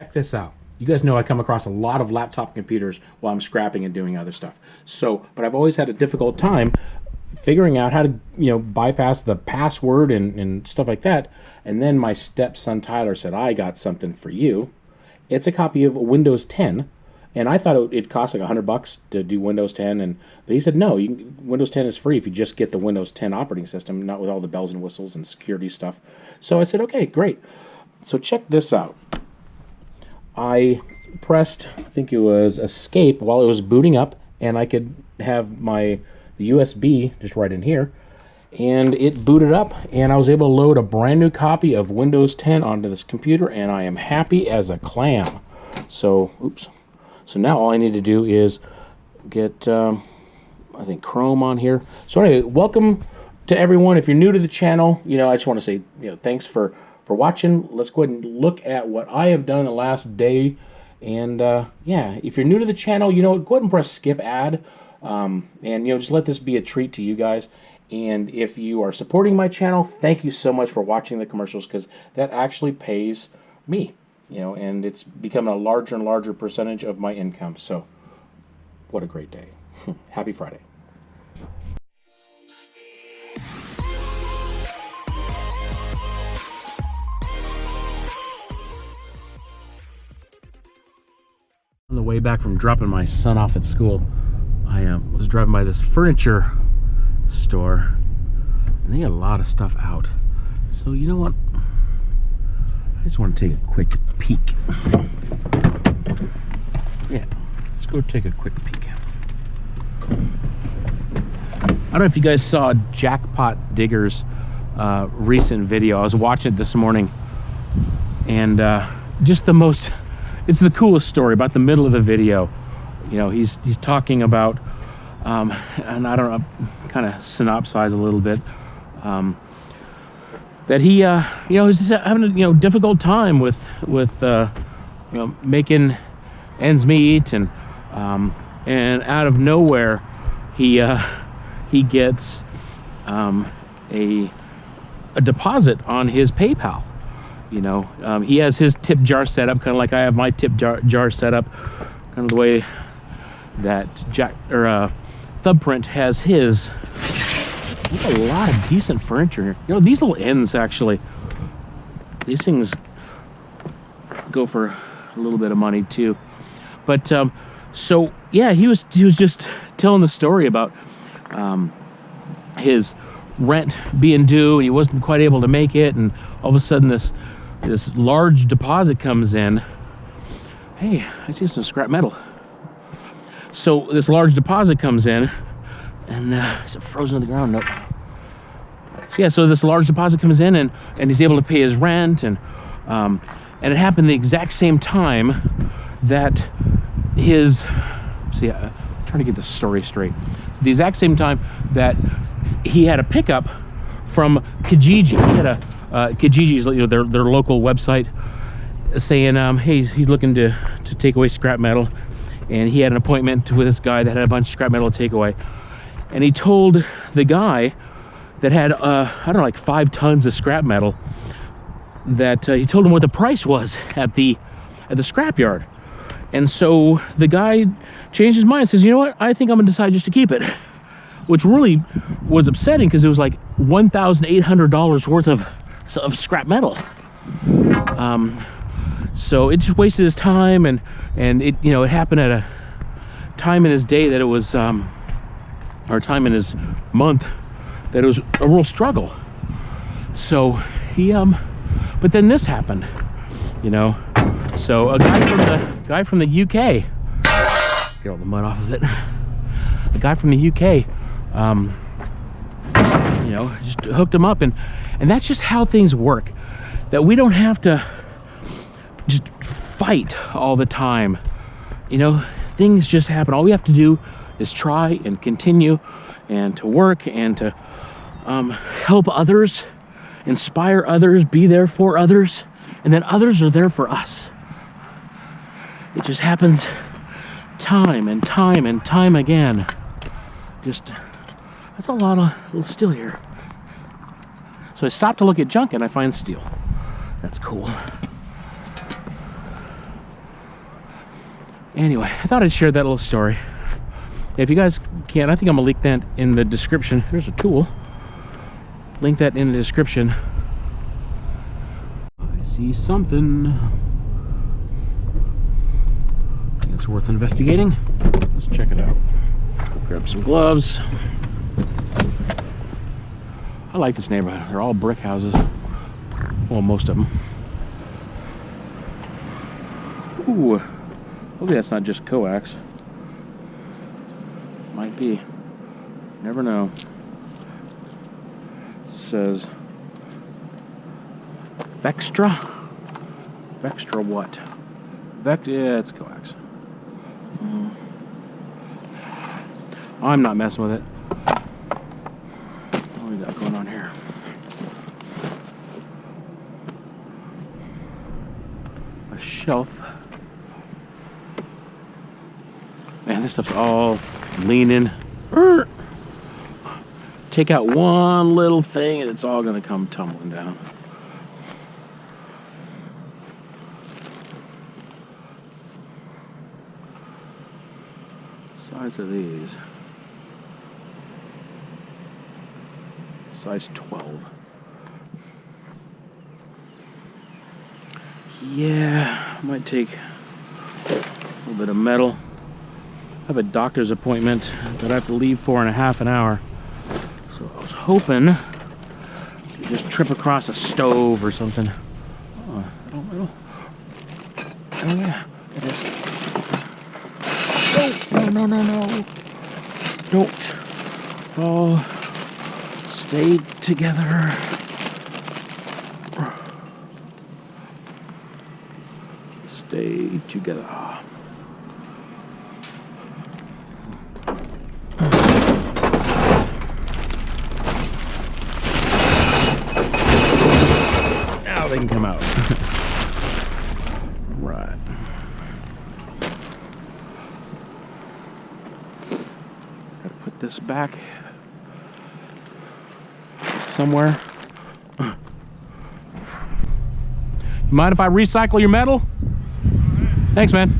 Check this out. You guys know I come across a lot of laptop computers while I'm scrapping and doing other stuff. But I've always had a difficult time figuring out how to, bypass the password and stuff like that. And then my stepson Tyler said, I got something for you. It's a copy of Windows 10. And I thought it cost like $100 to do Windows 10, but he said no. Windows 10 is free if you just get the Windows 10 operating system, not with all the bells and whistles and security stuff. So I said, okay, great. So check this out. I pressed, I think it was Escape while it was booting up, and I could have the USB just right in here, and it booted up, and I was able to load a brand new copy of Windows 10 onto this computer, and I am happy as a clam. So, oops. So now all I need to do is get, I think, Chrome on here. So anyway, welcome to everyone. If you're new to the channel, I just want to say, thanks for watching. Let's go ahead and look at what I have done in the last day. And yeah, if you're new to the channel, go ahead and press skip ad. And just let this be a treat to you guys. And if you are supporting my channel, thank you so much for watching the commercials, because that actually pays me. And it's becoming a larger and larger percentage of my income. So, what a great day. Happy Friday. On the way back from dropping my son off at school, I was driving by this furniture store, and they had a lot of stuff out. So, you know what? I just want to take a quick peek. Yeah, let's go take a quick peek. I don't know if you guys saw Jackpot Digger's recent video. I was watching it this morning, and just it's the coolest story. About the middle of the video, he's talking about, and I don't know, kind of synopsize a little bit, that he, is having a, difficult time with making ends meet, and out of nowhere, he gets a deposit on his PayPal. He has his tip jar set up, kind of like I have my tip jar set up, kind of the way that Thumbprint has his. There's a lot of decent furniture here. These little ends, actually, these things go for a little bit of money too. But so yeah, he was just telling the story about his rent being due, and he wasn't quite able to make it, and all of a sudden this large deposit comes in. Hey, I see some scrap metal. So this large deposit comes in, and is it frozen to the ground? Nope. So yeah, so this large deposit comes in, and he's able to pay his rent, and it happened the exact same time that his, I'm trying to get the story straight. So the exact same time that he had a pickup from Kijiji. He had a Kijiji's, their local website, saying, hey, he's looking to take away scrap metal, and he had an appointment with this guy that had a bunch of scrap metal to take away. And he told the guy that had, I don't know, like 5 tons of scrap metal, that he told him what the price was at the scrapyard. And so the guy changed his mind and says, you know what, I think I'm gonna decide just to keep it. Which really was upsetting, because it was like $1,800 worth of scrap metal. So it just wasted his time, and it it happened at a time in his day that it was or time in his month that it was a real struggle. So he but then this happened, so a guy from the UK, get all the mud off of it, a guy from the UK just hooked him up, and that's just how things work, that we don't have to just fight all the time. Things just happen. All we have to do is try and continue, and to work, and to help others, inspire others, be there for others, and then others are there for us. It just happens time and time and time again. That's a lot of little steel here. So I stopped to look at junk, and I find steel. That's cool. Anyway, I thought I'd share that little story. If you guys can, I think I'm gonna link that in the description. There's a tool. Link that in the description. I see something. I think it's worth investigating. Let's check it out. Grab some gloves. I like this neighborhood. They're all brick houses. Well, most of them. Ooh. Hopefully that's not just coax. Might be. Never know. It says Vextra? Vextra what? Yeah, it's coax. I'm not messing with it. What do we got going on here? A shelf. Man, this stuff's all leaning. Take out one little thing and it's all gonna come tumbling down. Size of these. Size 12. Yeah, might take a little bit of metal. I have a doctor's appointment that I have to leave for in a half an hour. So I was hoping to just trip across a stove or something. Oh yeah, it is. Oh, no. Don't fall. Stay together. Stay together. Now they can come out. Right. Gotta put this back somewhere. You mind if I recycle your metal? Thanks, man.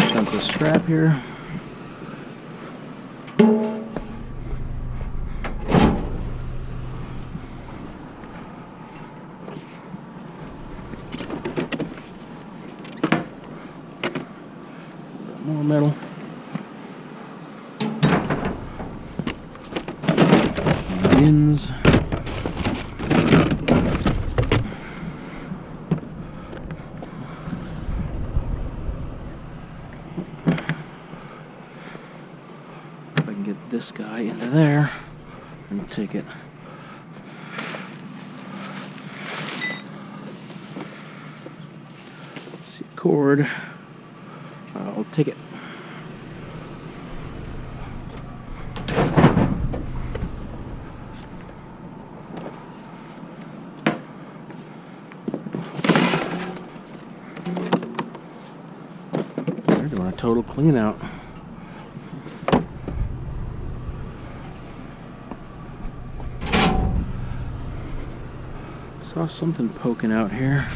Sense of strap here. More metal. Bins. If I can get this guy into there and take it. See a cord. I'll take it. They're doing a total clean out. Saw something poking out here.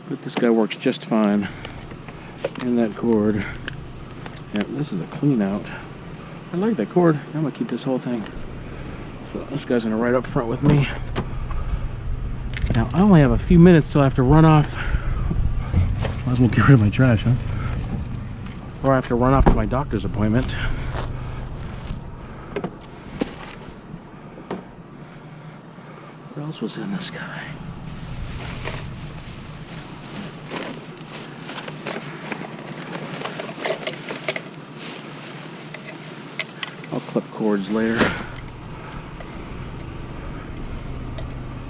But this guy works just fine. And that cord. Yeah, this is a clean out. I like that cord. I'm gonna keep this whole thing. So this guy's gonna ride up front with me. Now I only have a few minutes till I have to run off. Might as well get rid of my trash, huh? Or I have to run off to my doctor's appointment. What else was in this guy? I'll clip cords later.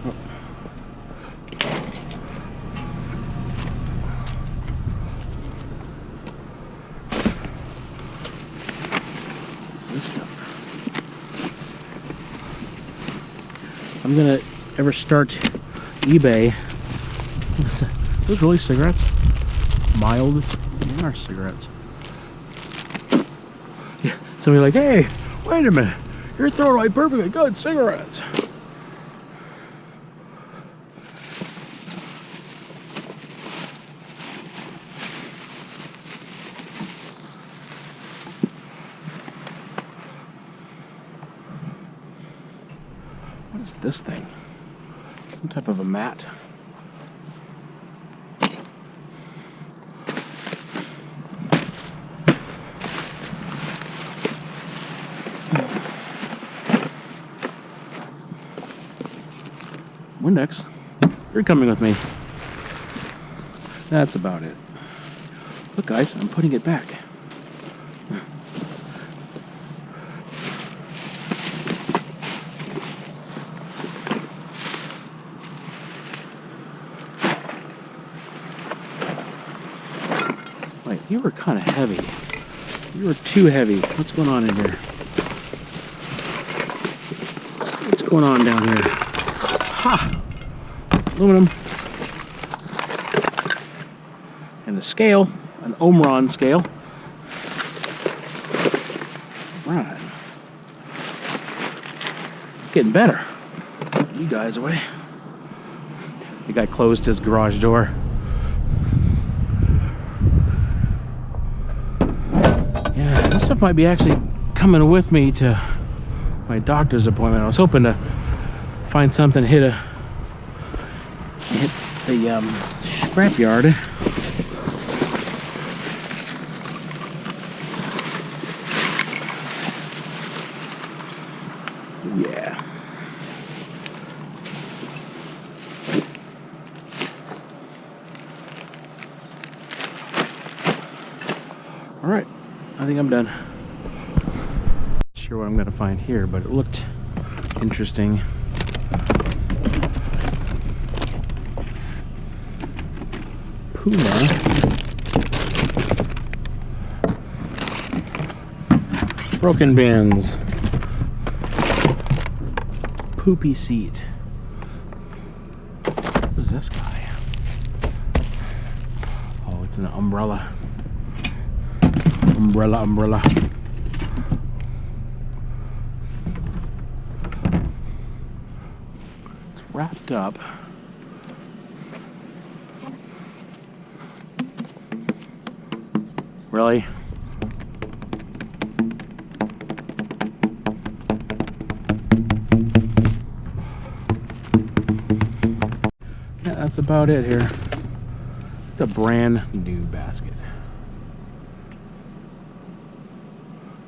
Oh. I'm gonna ever start eBay. What is that? Are those really cigarettes? Mild? They are cigarettes. Yeah, somebody like, hey, wait a minute. You're throwing away perfectly good cigarettes. What is this thing? Some type of a mat. Windex, you're coming with me. That's about it. Look, guys, I'm putting it back. Wait, you were kind of heavy. You were too heavy. What's going on in here? What's going on down here? Ha! Aluminum. And a scale, an Omron scale. Right. Getting better. You guys away. The guy closed his garage door. Yeah, this stuff might be actually coming with me to my doctor's appointment. I was hoping to find something, hit the scrapyard. Yeah. All right, I think I'm done. Not sure what I'm gonna find here, but it looked interesting. Puma. Broken bins. Poopy seat. What is this guy? Oh, it's an umbrella. Umbrella. It's wrapped up. Really? Yeah, that's about it here. It's a brand new basket.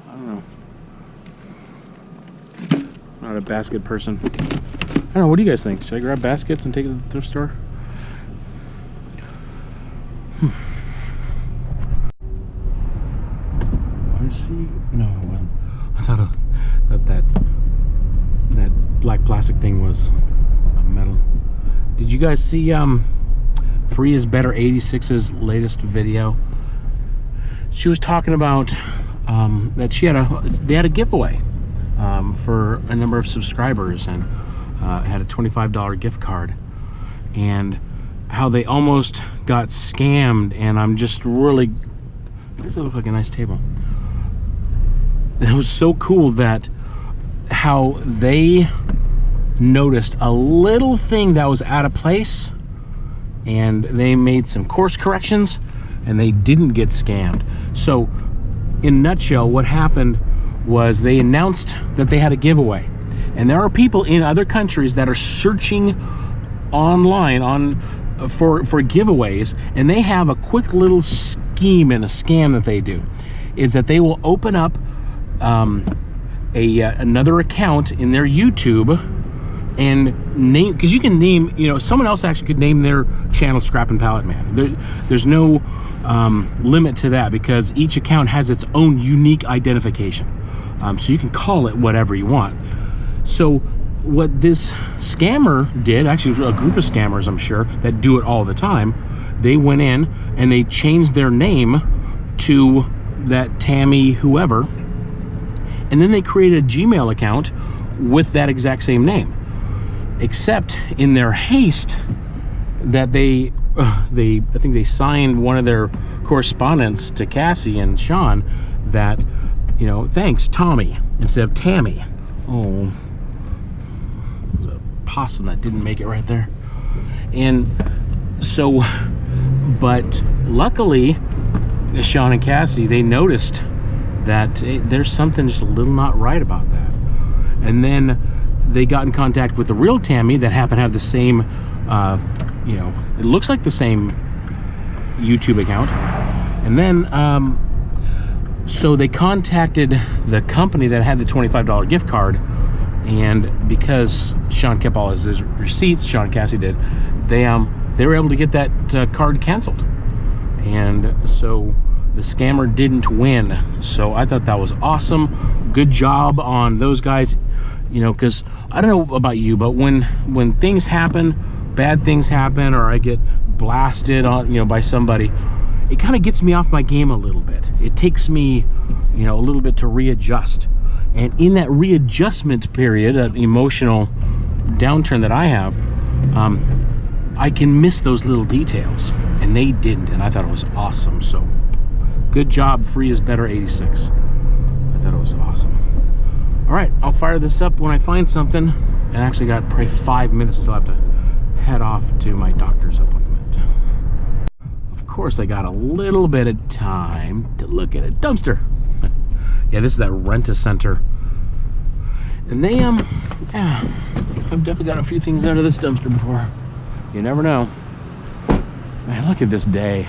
I don't know. Not a basket person. I don't know, what do you guys think? Should I grab baskets and take it to the thrift store? No, it wasn't. I thought that black plastic thing was metal. Did you guys see Free is Better 86's latest video? She was talking about that they had a giveaway for a number of subscribers, and had a $25 gift card, and how they almost got scammed. And I'm just really, does it look like a nice table? It was so cool that how they noticed a little thing that was out of place, and they made some course corrections, and they didn't get scammed. So in a nutshell, what happened was they announced that they had a giveaway, and there are people in other countries that are searching online for giveaways, and they have a quick little scheme and a scam that they do, is that they will open up another account in their YouTube and name, because you can name, someone else actually could name their channel Scrappin' Pallet Man. There's no limit to that, because each account has its own unique identification. So you can call it whatever you want. So what this scammer did, actually a group of scammers, I'm sure, that do it all the time, they went in and they changed their name to that Tammy whoever, and then they created a Gmail account with that exact same name. except in their haste that I think they signed one of their correspondence to Cassie and Sean that, you know, thanks Tommy instead of Tammy. Oh, there's a possum that didn't make it right there. And so, but luckily Sean and Cassie, they noticed that there's something just a little not right about that. And then they got in contact with the real Tammy that happened to have the same, you know, it looks like the same YouTube account. And then, so they contacted the company that had the $25 gift card. And because Sean kept all his receipts, Sean and Cassie did, they were able to get that card canceled. And so the scammer didn't win. So I thought that was awesome. Good job on those guys. You know, because I don't know about you, but when things happen, bad things happen, or I get blasted on, you know, by somebody, it kind of gets me off my game a little bit. It takes me, you know, a little bit to readjust. And in that readjustment period, an emotional downturn that I have, I can miss those little details, and they didn't, and I thought it was awesome. So good job, Free is Better 86. I thought it was awesome. All right, I'll fire this up when I find something, and I actually got probably 5 minutes till I have to head off to my doctor's appointment. Of course, I got a little bit of time to look at a dumpster. Yeah, this is that Rent-A-Center. And they, yeah, I've definitely got a few things out of this dumpster before. You never know. Man, look at this day.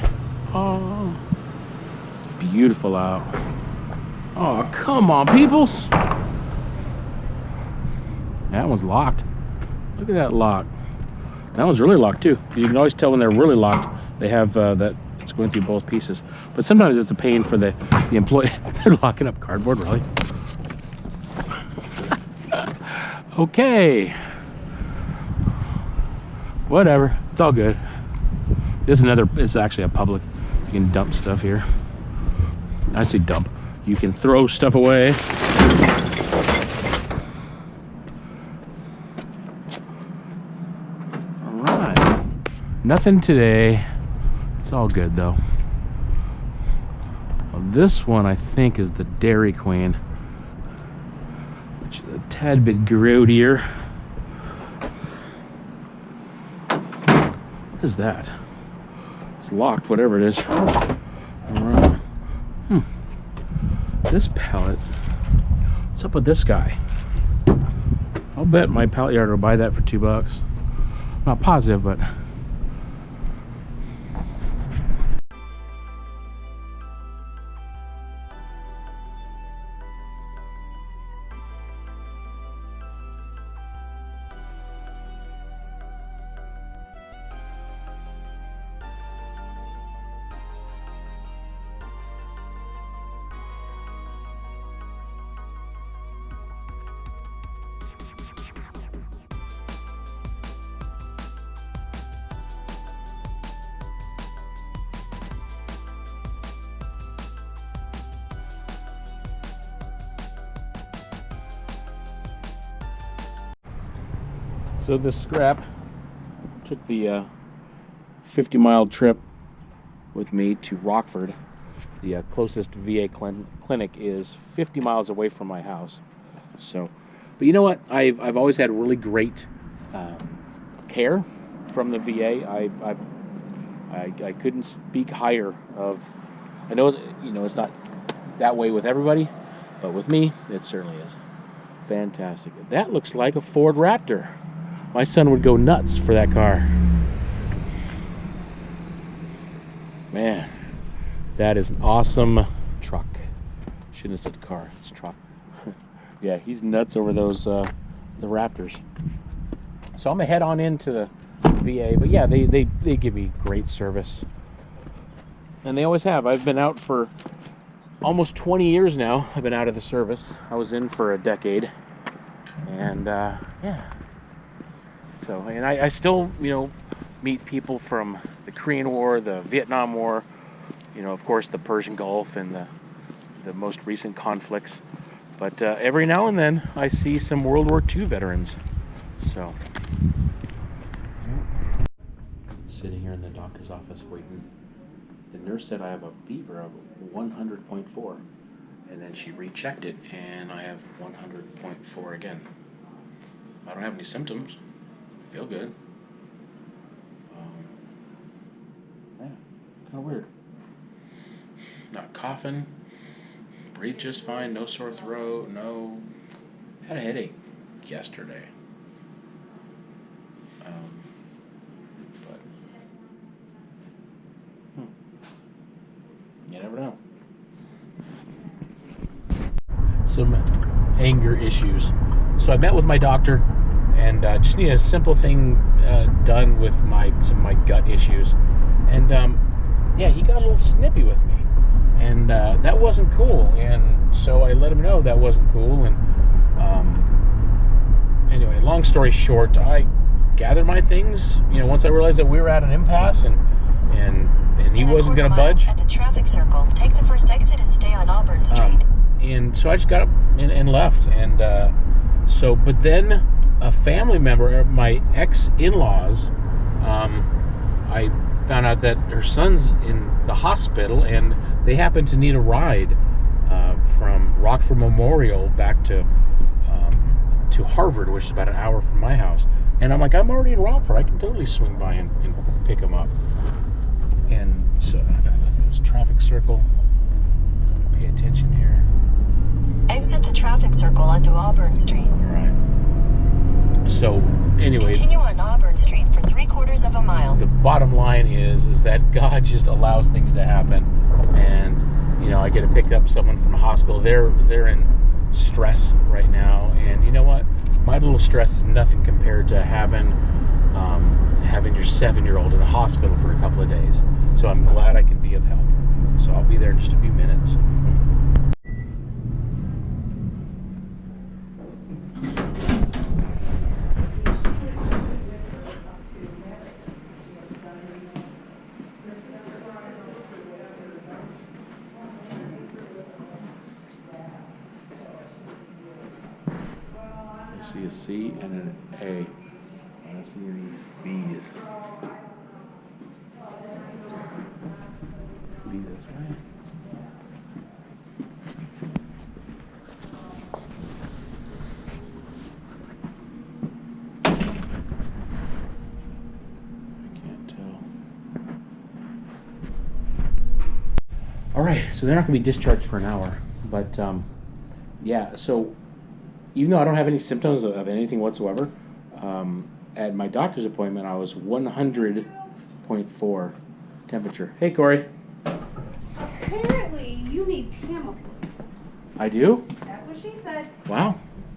Oh, beautiful out. Oh, come on, peoples. That one's locked. Look at that lock. That one's really locked too. You can always tell when they're really locked. They have that it's going through both pieces. But sometimes it's a pain for the employee. They're locking up cardboard, really. Okay. Whatever. It's all good. This is another. It's actually a public. You can dump stuff here. I say dump. You can throw stuff away. Nothing today. It's all good though. Well, this one I think is the Dairy Queen, which is a tad bit grodier. What is that? It's locked, whatever it is. All right. This pallet. What's up with this guy? I'll bet my pallet yard will buy that for $2. Not positive, but. So this scrap took the 50-mile trip with me to Rockford. The closest VA clinic is 50 miles away from my house. So, but you know what? I've always had really great care from the VA. I couldn't speak higher of. I know, you know, it's not that way with everybody, but with me, it certainly is. Fantastic. That looks like a Ford Raptor. My son would go nuts for that car. Man, that is an awesome truck. Shouldn't have said car, it's truck. Yeah, he's nuts over those the Raptors. So I'm gonna head on into the VA, but yeah, they give me great service. And they always have. I've been out for almost 20 years now. I've been out of the service. I was in for a decade. And yeah. So, and I still, you know, meet people from the Korean War, the Vietnam War, you know, of course, the Persian Gulf and the most recent conflicts. But every now and then I see some World War II veterans. So Sitting here in the doctor's office waiting. The nurse said I have a fever of 100.4, and then she rechecked it, and I have 100.4 again. I don't have any symptoms. Feel good. Yeah, kind of weird. Not coughing. Breathe just fine. No sore throat. No. Had a headache yesterday. But you never know. Some anger issues. So I met with my doctor, and just need a simple thing done with some of my gut issues. And yeah, he got a little snippy with me, and that wasn't cool. And so I let him know that wasn't cool. And anyway, long story short, I gathered my things. Once I realized that we were at an impasse, and he wasn't going to budge. At the traffic circle, take the first exit and stay on Auburn Street. And so I just got up and left. And but then a family member, my ex-in-laws, I found out that her son's in the hospital, and they happen to need a ride from Rockford Memorial back to Harvard, which is about an hour from my house. And I'm like, I'm already in Rockford. I can totally swing by and pick him up. And so I gotta go through this traffic circle. Gotta pay attention here. Exit the traffic circle onto Auburn Street. All right. So anyway, continue on Auburn Street for 3/4 of a mile. The bottom line is that God just allows things to happen, and I get to pick up someone from the hospital. They're in stress right now, and you know what? My little stress is nothing compared to having your 7-year-old in the hospital for a couple of days. So I'm glad I can be of help. So I'll be there in just a few minutes. I see a C and an A. I don't see any B's. Let's be this way. I can't tell. All right, so they're not going to be discharged for an hour, but yeah. So even though I don't have any symptoms of anything whatsoever, at my doctor's appointment, I was 100.4 temperature. Hey, Corey. Apparently, you need Tamiflu. I do? That's what she said. Wow.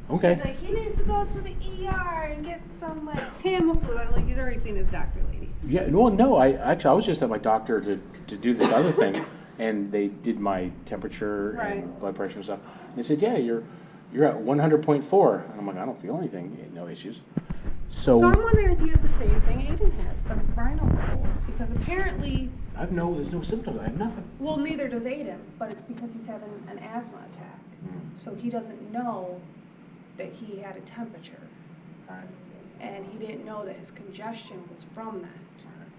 Okay. She's like, he needs to go to the ER and get some, Tamiflu. I'm like, he's already seen his doctor, lady. Yeah, well, no, I was just at my doctor to do this other thing, and they did my temperature and blood pressure and stuff. And they said, yeah, you're at 100.4. And I'm like, I don't feel anything. No issues. So I'm wondering if you have the same thing Aiden has, the rhino cold, because apparently... there's no symptoms. I have nothing. Well, neither does Aiden, but it's because he's having an asthma attack. So he doesn't know that he had a temperature. Right. And he didn't know that his congestion was from that. Right.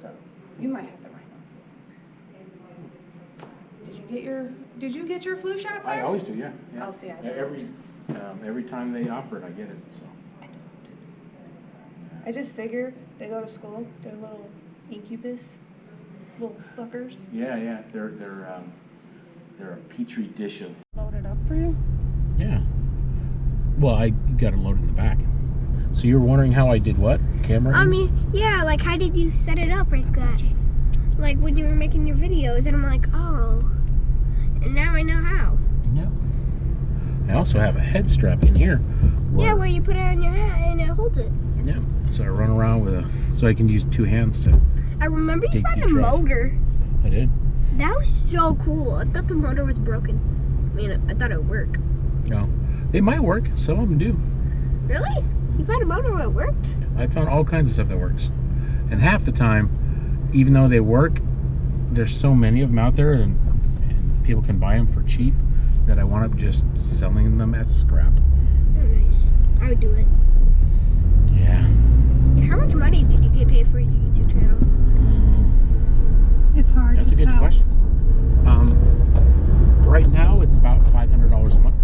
So you might have the rhino. Did you get your flu shot, sir? I always do, yeah. I'll see. Every time they offer it, I get it. So. I just figure they go to school. They're little incubus, little suckers. Yeah. They're a petri dish of. Load it up for you. Yeah. Well, I got it loaded in the back. So you're wondering how I did what? Camera? Yeah. Like, how did you set it up like that? Like when you were making your videos, and I'm like, oh. And now I know how. Yeah. I also have a head strap in here. Where you put it on your head and it holds it. Yeah. So I run around so I can use two hands to. I remember you found a motor. I did. That was so cool. I thought the motor was broken. I thought it would work. No. They might work. Some of them do. Really? You found a motor that worked? I found all kinds of stuff that works. And half the time, even though they work, there's so many of them out there, and people can buy them for cheap, that I wound up just selling them as scrap. Oh, nice. I would do it. money did you get paid for your YouTube channel? It's hard That's to a good tell. question. Right now it's about $500 a month.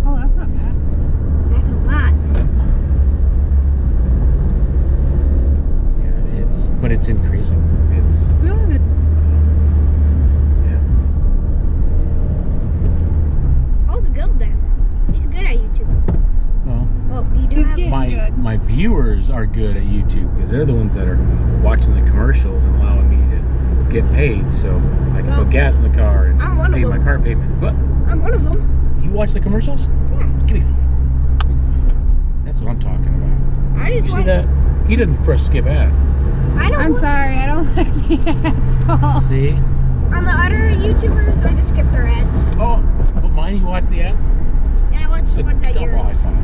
Oh, that's not bad. That's a lot. Yeah, but it's increasing. It's Good. yeah. Paul's good then. He's good at YouTube. Well, Well, you do He's have getting good. my viewers are good at YouTube because they're the ones that are watching the commercials and allowing me to get paid, so I can Well, put gas in the car and I'm one of pay my them. car payment. What? I'm one of them. You watch the commercials? Yeah. Give me 5. That's what I'm talking about. I You just see want. that? He doesn't press skip ad. I don't. I'm want- sorry, I don't like the ads, Paul. See? On the other YouTubers, I just skip their ads. Oh, but mine, you watch the ads? And I watch It's the a ones at double high yours. five.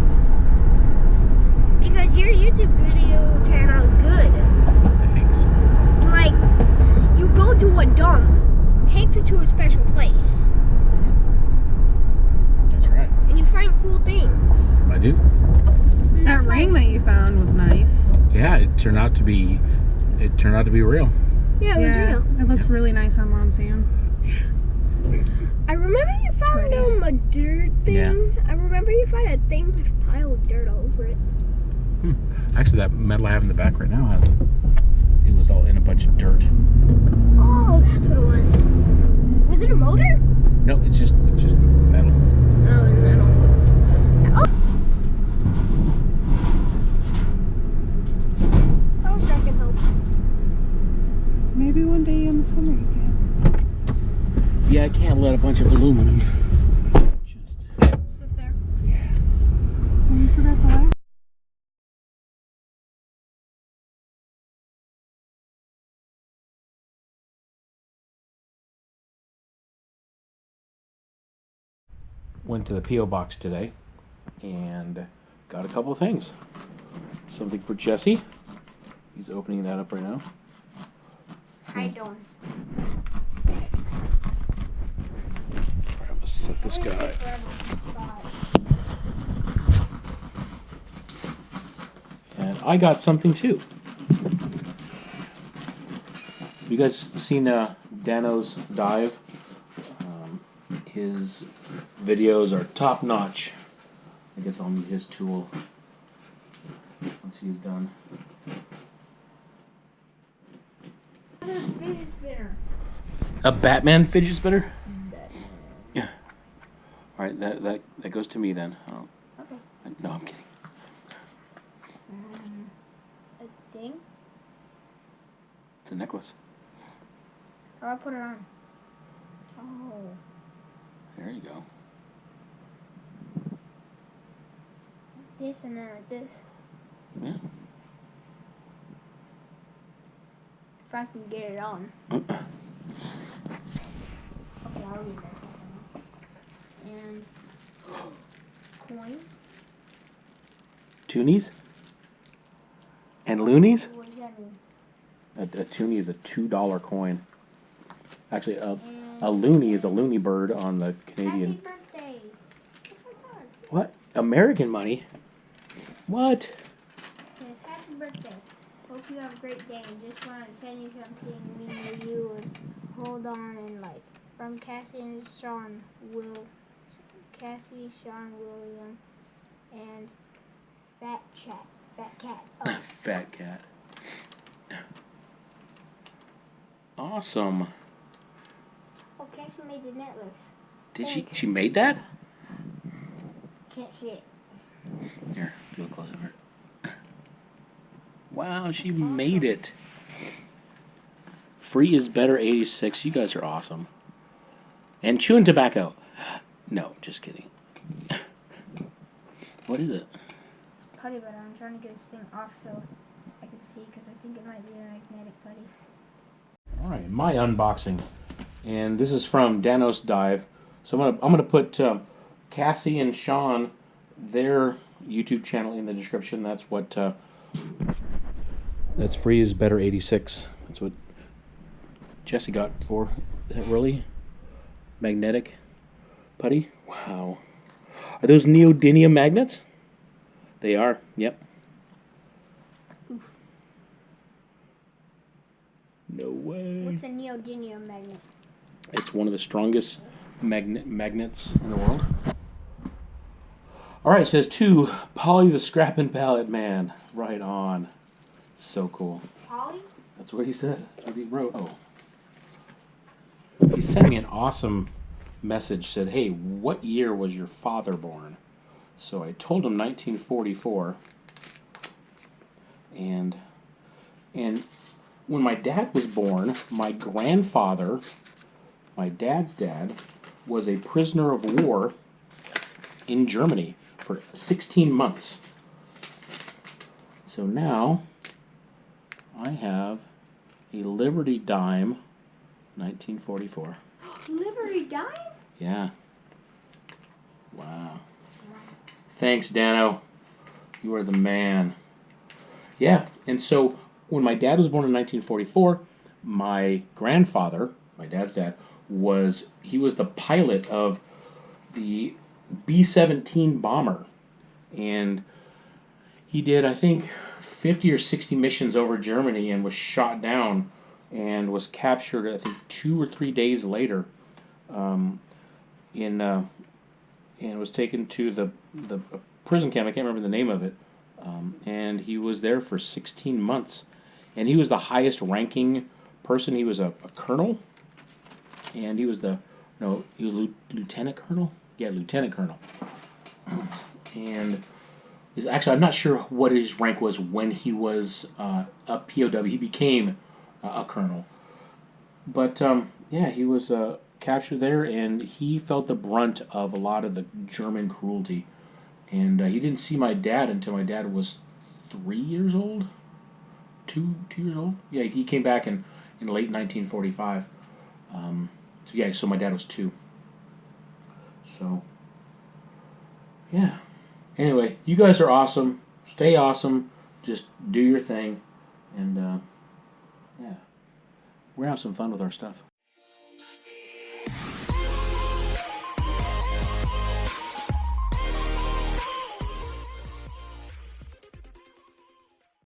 Because your YouTube video channel is good. Thanks. Like, you go to a dump, takes you to a special place, That's right. and you find cool things. I do. And That that's why- ring that you found was nice. Yeah, it turned out to be real. Yeah, it was real. It looks really nice on Mom's hand. I remember you found a dirt thing. Yeah. I remember you found a thing with a pile of dirt all over it. Actually, that metal I have in the back right now it was all in a bunch of dirt. Oh, that's what it was. Was it a motor? No, it's just metal. Oh, it's metal. Oh. I wish I could help. Maybe one day in the summer you can. Yeah, I can't let a bunch of aluminum. Just Sit there. yeah. Oh, you forgot the last. Went to the P.O. box today and got a couple of things. Something for Jesse. He's opening that up right now. I don't. I'm gonna set this guy. And I got something too. You guys seen Dano's dive? His videos are top notch. I guess I'll need his tool once he's done. Fidget spinner. A Batman fidget spinner? Yeah. All right, that goes to me then. Okay. No, I'm kidding. A thing? It's a necklace. How do I put it on? Oh. There you go. This and then like this. Yeah. If I can get it on. Okay, I'll read that. And coins. Toonies? And loonies? What does that mean? A toonie is a $2 coin. Actually, a loony is a loony bird on the Canadian. Happy birthday. What? American money? What? It says happy birthday. Hope you have a great day. And just wanted to send you something we knew you would hold on and like. From Cassie and Sean Cassie, Sean, William, and Fat Cat. Oh. Fat cat. Awesome. Oh, Cassie made the necklace. Did she? She made that? Can't see it. Here, do a close of her. Wow, she made it. Free is better 86. You guys are awesome. And chewing tobacco. No, just kidding. What is it? It's putty, but I'm trying to get this thing off so I can see because I think it might be a magnetic putty. All right, my unboxing, and this is from Danos Dive. So I'm gonna put Cassie and Sean, their YouTube channel in the description. That's what that's Free is Better 86. That's what Jesse got for. Is that really magnetic putty? Wow. Are those neodymium magnets? They are. Yep. Oof. No way. What's a neodymium magnet? It's one of the strongest magnets in the world. All right, it says 2, Polly the Scrap and Pallet Man. Right on. So cool. Polly? That's what he said. That's what he wrote. Oh. He sent me an awesome message. Said, hey, what year was your father born? So I told him 1944. And when my dad was born, my grandfather, my dad's dad, was a prisoner of war in Germany for 16 months. So now I have a Liberty dime, 1944. Liberty dime? Yeah. Wow. Thanks, Dano. You are the man. Yeah, and so when my dad was born in 1944, my grandfather, my dad's dad, was the pilot of the B-17 bomber, and he did, I think, 50 or 60 missions over Germany and was shot down and was captured, I think, 2 or 3 days later, and was taken to the prison camp. I can't remember the name of it, and he was there for 16 months, and he was the highest ranking person. He was a colonel, and he was lieutenant colonel. Yeah, lieutenant colonel. And actually, I'm not sure what his rank was when he was a POW. He became a colonel. But yeah, he was captured there, and he felt the brunt of a lot of the German cruelty. And he didn't see my dad until my dad was 3 years old. 2 years old? Yeah, he came back in late 1945. So yeah, so my dad was 2. So, yeah. Anyway, you guys are awesome. Stay awesome. Just do your thing. And, yeah. We're going to have some fun with our stuff.